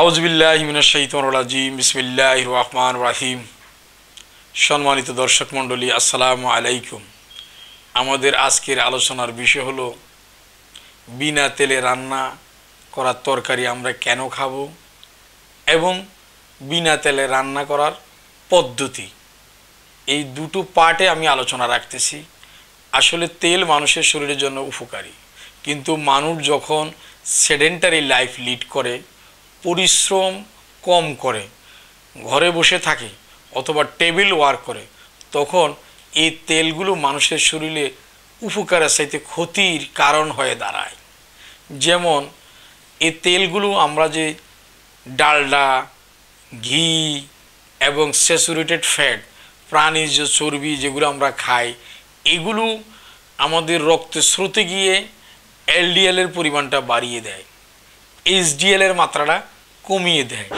আউযুবিল্লাহি মিনাশ শাইতানির রাজিম বিসমিল্লাহির রহমানির রহিম। সম্মানিত দর্শক মণ্ডলী, আসসালামু আলাইকুম। আমাদের আজকের আলোচনার বিষয় হলো বিনা তেলে রান্না করা তরকারি আমরা কেন খাবো এবং বিনা তেলে রান্না করার পদ্ধতি। এই দুটো পার্টে আমি আলোচনা রাখতেছি। আসলে তেল মানুষের শরীরের জন্য উপকারী, কিন্তু মানুষ যখন সেডেন্টারি লাইফ লিড করে, পরিশ্রম কম করে, ঘরে বসে থাকে অথবা টেবিল ওয়ার্ক করে, তখন এই তেলগুলো মানুষের শরীরে উপকারের সাথে ক্ষতির কারণ হয়ে দাঁড়ায়। যেমন এই তেলগুলো আমরা যে ডালডা, ঘি এবং স্যাচুরেটেড ফ্যাট, প্রাণীজ চর্বি যেগুলো আমরা খাই, এগুলো আমাদের রক্তে স্রোতে গিয়ে এলডিএলের পরিমাণটা বাড়িয়ে দেয়, এইচডিএলের মাত্রাটা কমিয়ে দেয়।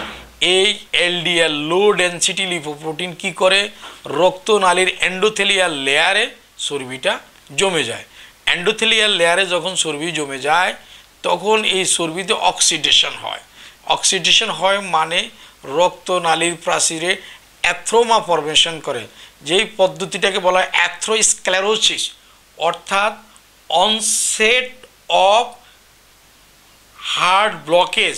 এই এলডিএল লো ডেনসিটি লিপোপ্রোটিন কি করে, রক্তনালীর এন্ডোথেলিয়াল লেয়ারে চর্বিটা জমে যায়। এন্ডোথেলিয়াল লেয়ারে যখন চর্বি জমে যায় তখন এই চর্বিতে অক্সিডেশন হয়। অক্সিডেশন হয় মানে রক্তনালীর প্রাচীরে অ্যাথ্রোমা ফরমেশন করে, যেই পদ্ধতিটাকে বলা হয় অ্যাথ্রোস্ক্লেরোসিস, অর্থাৎ অনসেট অফ হার্ট ব্লকেজ।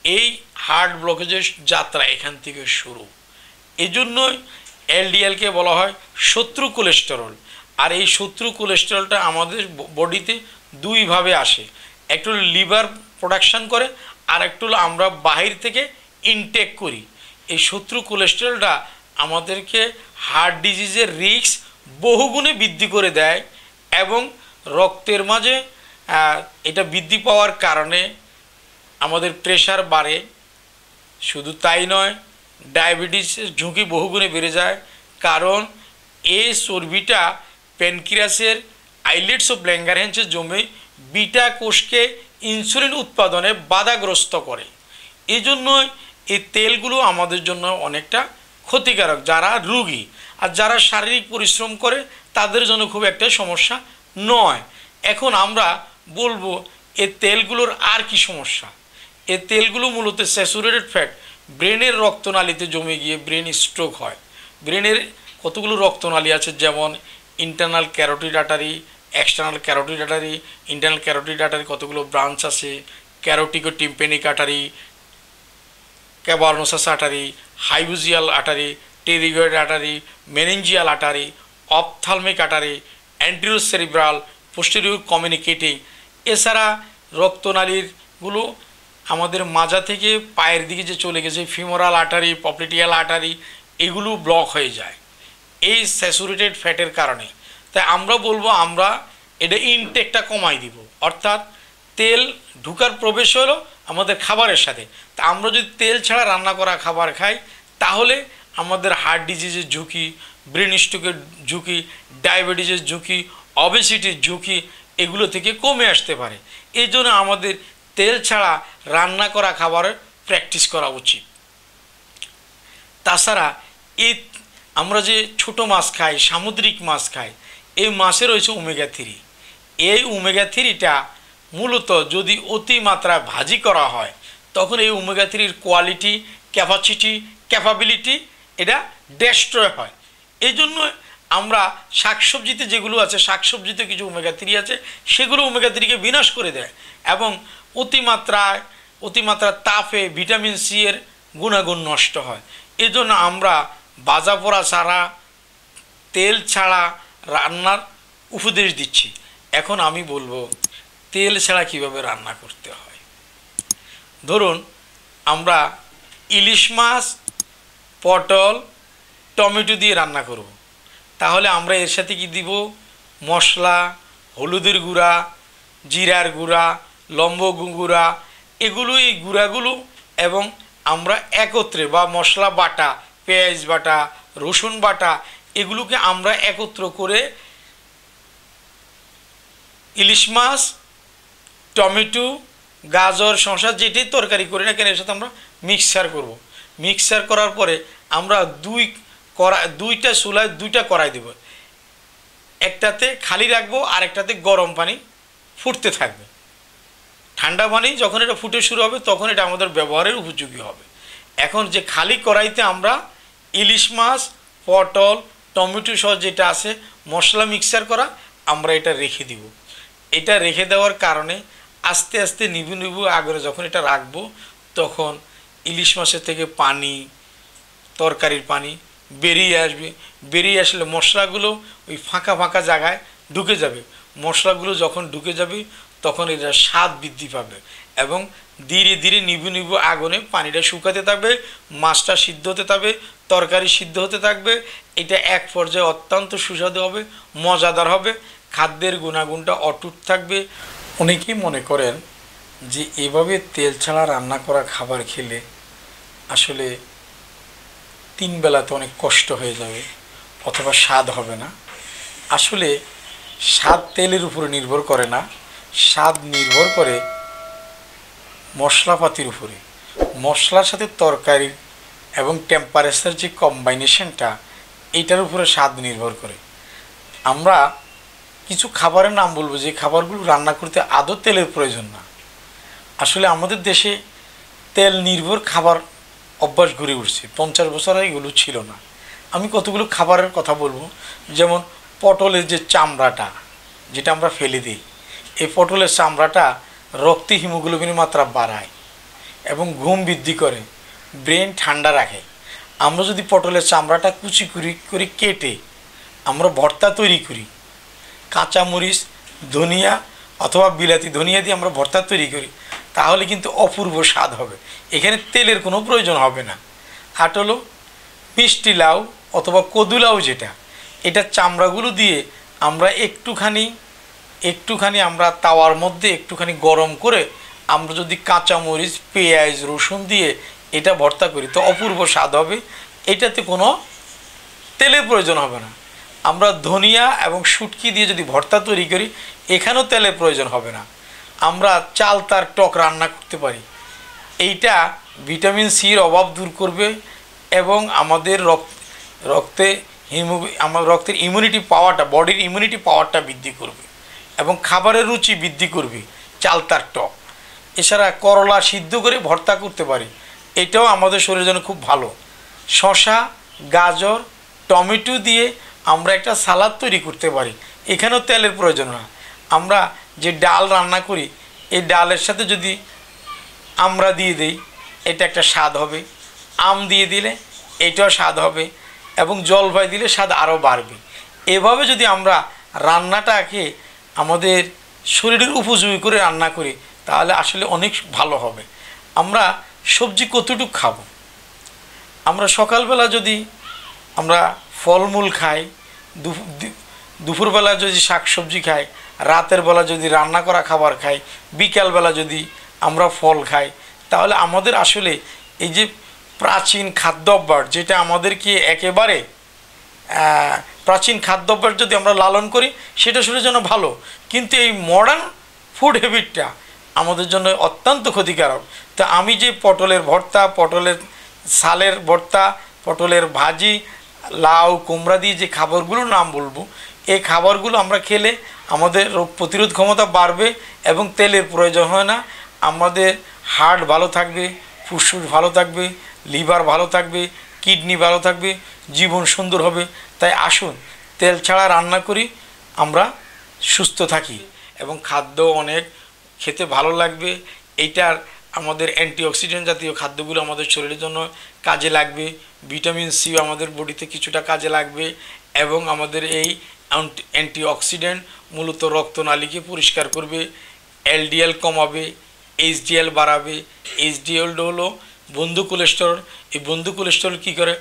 এই হার্ট ব্লকেজের যাত্রা এখান থেকে শুরু। এই জন্যই এলডিএলকে বলা হয় শত্রু কোলেস্টেরল। আর এই শত্রু কোলেস্টেরলটা আমাদের বডিতে দুইভাবে আসে, একটু লিভার প্রোডাকশন করে আর একটু আমরা বাহির থেকে ইনটেক করি। এই শত্রু কোলেস্টেরলটা আমাদেরকে হার্ট ডিজিজের রিস্ক বহুগুণে বৃদ্ধি করে দেয় এবং রক্তের মাঝে এটা বৃদ্ধি পাওয়ার কারণে আমাদের প্রেশার বাড়ে। শুধু তাই নয়, ডায়াবেটিসের ঝুঁকি বহুগুণে বেড়ে যায়, কারণ এই চর্বিটা প্যানক্রিয়াসের আইলেটস অফ ল্যাঙ্গারহ্যান্সে জমে বিটা কোষকে ইনসুলিন উৎপাদনে বাধাগ্রস্ত করে। এই জন্যই এই তেলগুলো আমাদের জন্য অনেকটা ক্ষতিকারক যারা রোগী। আর যারা শারীরিক পরিশ্রম করে তাদের জন্য খুব একটা সমস্যা নয়। এখন আমরা বলবো এই তেলগুলোর আর কি সমস্যা। এই তেলগুলো মূলত স্যাচুরেটেড ফ্যাট, ব্রেনের রক্তনালীতে জমে গিয়ে ব্রেন স্ট্রোক হয়। ব্রেনের কতগুলো রক্তনালী আছে, যেমন internal carotid artery, external carotid artery. Internal carotid artery কতগুলো ব্রাঞ্চ আছে, caroticotympanic artery, cavernous artery, hypophyseal artery, pterygoid artery, meningeal artery, ophthalmic artery, anterior cerebral, posterior communicating. এছাড়া রক্তনালীগুলো আমাদের মাজা থেকে পায়ের দিকে যে চলে গেছে, ফিমোরাল আর্টারি, পপলিটিয়াল আর্টারি, এগুলো ব্লক হয়ে যায় এই স্যাচুরেটেড ফ্যাটের কারণে। তাই আমরা বলবো আমরা এটা ইনটেকটা কমাই দিব, অর্থাৎ তেল ঢুকার প্রবেশ হলো আমাদের খাবারের সাথে। তা আমরা যদি তেল ছাড়া রান্না করা খাবার খাই তাহলে আমাদের হার্ট ডিজিজের ঝুঁকি, ব্রেন স্ট্রোকের ঝুঁকি, ডায়াবেটিসের ঝুঁকি, অবেসিটির ঝুঁকি এগুলো থেকে কমে আসতে পারে। এই জন্য আমাদের তেল ছাড়া রান্না করা খাবারের প্র্যাকটিস করা উচিত। তাছাড়া এই আমরা যে ছোট মাছ খাই, সামুদ্রিক মাছ খাই, এই মাছে রয়েছে ওমেগা 3। এই ওমেগা 3টা মূলত যদি অতিমাত্রা ভাজি করা হয় তখন এই ওমেগা 3-র কোয়ালিটি, ক্যাপাসিটি, ক্যাপাবিলিটি এটা ডেস্ট্রয় হয়। এই জন্য আমরা শাকসবজিতে যেগুলো আছে, শাকসবজিতে কিছু ওমেগা 3 আছে, সেগুলো ওমেগা 3কে বিনাশ করে দেয় এবং অতিমাত্রা তাপে ভিটামিন সি এর গুণাগুণ নষ্ট হয়। এই জন্য আমরা ভাজা পোড়া ছাড়া, তেল ছাড়া রান্নার উপদেশ দিচ্ছি। এখন আমি বলবো তেল ছাড়া কিভাবে রান্না করতে হয়। ধরুন আমরা ইলিশ মাছ, পটল, টমেটো দিয়ে রান্না করব, তাহলে আমরা এর সাথে কি দিব? মশলা, হলুদের গুঁড়া, জিরার গুঁড়া, লম্ব গুঁড়া, এগুলো, এই গুঁড়াগুলো এবং আমরা একত্রে বা মশলা বাটা, পেঁয়াজ বাটা, রসুন বাটা, এগুলোকে আমরা একত্র করে ইলিশ মাছ, টমেটো, গাজর, শসা যেটাই তরকারি করি না কেন এর সাথে আমরা মিক্সার করব। মিক্সার করার পরে আমরা দুইটা চুলায় দুইটা কড়াই দেব, একটাতে খালি রাখবো আর একটাতে গরম পানি ফুটতে থাকবে। ঠান্ডা পানি যখন এটা ফুটে শুরু হবে তখন এটা আমাদের ব্যবহারের উপযোগী হবে। এখন যে খালি কড়াইতে আমরা ইলিশ মাছ, পটল, টমেটো সহ যেটা আছে মশলা মিক্সার করা, আমরা এটা রেখে দিব। এটা রেখে দেওয়ার কারণে আস্তে আস্তে নিবু নিবু আগুনে যখন এটা রাখবো তখন ইলিশ মাছের থেকে পানি, তরকারির পানি বেরিয়ে আসবে। বেরিয়ে আসলে মশলাগুলো ওই ফাঁকা ফাঁকা জায়গায় ঢুকে যাবে। মশলাগুলো যখন ঢুকে যাবে তখন এটা স্বাদ বৃদ্ধি পাবে এবং ধীরে ধীরে নিবু নিবু আগুনে পানিটা শুকাতে থাকবে, মাছটা সিদ্ধ হতে থাকবে, তরকারি সিদ্ধ হতে থাকবে। এটা এক পর্যায়ে অত্যন্ত সুস্বাদু হবে, মজাদার হবে, খাদ্যের গুণাগুণটা অটুট থাকবে। অনেকেই মনে করেন যে এভাবে তেল ছাড়া রান্না করা খাবার খেলে আসলে 3 বেলাতে অনেক কষ্ট হয়ে যাবে অথবা স্বাদ হবে না। আসলে স্বাদ তেলের উপরে নির্ভর করে না, স্বাদ নির্ভর করে মশলাপাতির উপরে। মশলার সাথে তরকারি এবং টেম্পারেচার যে কম্বাইনেশনটা, এইটার উপরে স্বাদ নির্ভর করে। আমরা কিছু খাবারের নাম বলবো যে খাবারগুলো রান্না করতে আদৌ তেলের প্রয়োজন না। আসলে আমাদের দেশে তেল নির্ভর খাবার অভ্যাস গড়ে উঠছে, 50 বছর আগে এগুলো ছিল না। আমি কতগুলো খাবারের কথা বলবো, যেমন পটলের যে চামড়াটা যেটা আমরা ফেলে দিই, এই পটলের চামড়াটা রক্তে হিমোগ্লোবিনের মাত্রা বাড়ায় এবং ঘুম বৃদ্ধি করে, ব্রেন ঠান্ডা রাখে। আমরা যদি পটলের চামড়াটা কুচি করে কেটে আমরা ভর্তা তৈরি করি, কাঁচামরিচ, ধনিয়া অথবা বিলাতি ধনিয়া দিয়ে আমরা ভর্তা তৈরি করি, তাহলে কিন্তু অপূর্ব স্বাদ হবে। এখানে তেলের কোনো প্রয়োজন হবে না। আর হলো মিষ্টি লাউ অথবা কদু লাউ, যেটা এটা চামড়াগুলো দিয়ে আমরা একটুখানি আমরা তাওয়ার মধ্যে একটুখানি গরম করে আমরা যদি কাঁচামরিচ, পেঁয়াজ, রসুন দিয়ে এটা ভর্তা করি তো অপূর্ব স্বাদ হবে। এটাতে কোনো তেলের প্রয়োজন হবে না। আমরা ধনিয়া এবং শুটকি দিয়ে যদি ভর্তা তৈরি করি, এখানেও তেলের প্রয়োজন হবে না। আমরা চাল তার টক রান্না করতে পারি। এইটা ভিটামিন সির অভাব দূর করবে এবং আমাদের রক্তের ইমিউনিটি পাওয়ারটা, বডির ইমিউনিটি পাওয়ারটা বৃদ্ধি করবে এবং খাবারের রুচি বৃদ্ধি করবে চাল তার টক। এছাড়া করলা সিদ্ধ করে ভর্তা করতে পারি, এটাও আমাদের শরীরের জন্য খুব ভালো। শসা, গাজর, টমেটো দিয়ে আমরা একটা সালাদ তৈরি করতে পারি, এখানেও তেলের প্রয়োজন না। আমরা যে ডাল রান্না করি, এই ডালের সাথে যদি আমরা দিয়ে দিই, এটা একটা স্বাদ হবে। আম দিয়ে দিলে এটাও স্বাদ হবে এবং জলপাই দিলে স্বাদ আরও বাড়বে। এভাবে যদি আমরা রান্নাটাকে আমাদের শরীরের উপযোগী করে রান্না করি তাহলে আসলে অনেক ভালো হবে। আমরা সবজি কতটুকু খাবো? আমরা সকালবেলা যদি আমরা ফলমূল খাই, দুপুরবেলা যদি শাকসবজি খাই, রাতের বেলা যদি রান্না করা খাবার খাই, বিকালবেলা যদি আমরা ফল খাই, তাহলে আমাদের আসলে এই যে প্রাচীন খাদ্যাভ্যাস, যেটা আমাদেরকে একেবারে প্রাচীন খাদ্যাভ্যাস যদি আমরা লালন করি সেটা শরীরের জন্য ভালো, কিন্তু এই মডার্ন ফুড হ্যাবিটটা আমাদের জন্য অত্যন্ত ক্ষতিকারক। তো আমি যে পটলের ভর্তা, পটলের সালের ভর্তা, পটলের ভাজি, লাউ, কুমড়া দিয়ে যে খাবারগুলোর নাম বলবো, এই খাবারগুলো আমরা খেলে আমাদের রোগ প্রতিরোধ ক্ষমতা বাড়বে এবং তেলের প্রয়োজন হয় না। আমাদের হার্ট ভালো থাকবে, ফুসফুস ভালো থাকবে, লিভার ভালো থাকবে, কিডনি ভালো থাকবে, জীবন সুন্দর হবে। তাই আসুন তেল ছাড়া রান্না করি, আমরা সুস্থ থাকি এবং খাদ্য অনেক খেতে ভালো লাগবে। এইটার আমাদের অ্যান্টিঅক্সিডেন্ট জাতীয় খাদ্যগুলো আমাদের শরীরের জন্য কাজে লাগবে, ভিটামিন সি আমাদের বডিতে কিছুটা কাজে লাগবে এবং আমাদের এই অ্যান্টিঅক্সিডেন্ট মূলত রক্তনালীকে পরিষ্কার করবে, এলডিএল কমাবে, এইচডিএল বাড়াবে। এইচডিএল হলো বন্ধু কোলেস্টেরল। এই বন্ধু কোলেস্টেরল কী করে?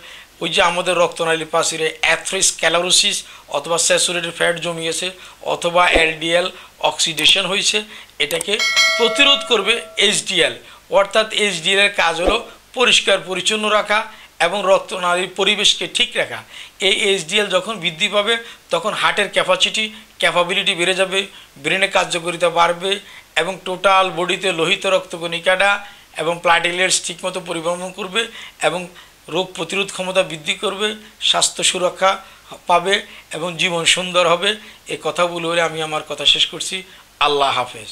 ওই যে আমাদের রক্তনালীর পাশে অ্যাথেরোস্ক্লেরোসিস অথবা স্যাচুরেটেড ফ্যাট জমিয়েছে অথবা এলডিএল অক্সিডেশন হয়েছে, এটাকে প্রতিরোধ করবে এইচডিএল। অর্থাৎ এইচডিএলের কাজ হলো পরিষ্কার পরিচ্ছন্ন রাখা এবং রক্তনালীর পরিবেশকে ঠিক রাখা। এই এইচডিএল যখন বৃদ্ধি পাবে তখন হার্টের ক্যাপাবিলিটি বেড়ে যাবে, ব্রেনের কার্যকারিতা বাড়বে এবং টোটাল বডিতে লোহিত রক্তকণিকাটা এবং প্লাটেলেটস ঠিকমতো পরিবহন করবে এবং রোগ প্রতিরোধ ক্ষমতা বৃদ্ধি করবে, স্বাস্থ্য সুরক্ষা পাবে এবং জীবন সুন্দর হবে। এই কথাগুলো বলে আমি আমার কথা শেষ করছি। আল্লাহ হাফেজ।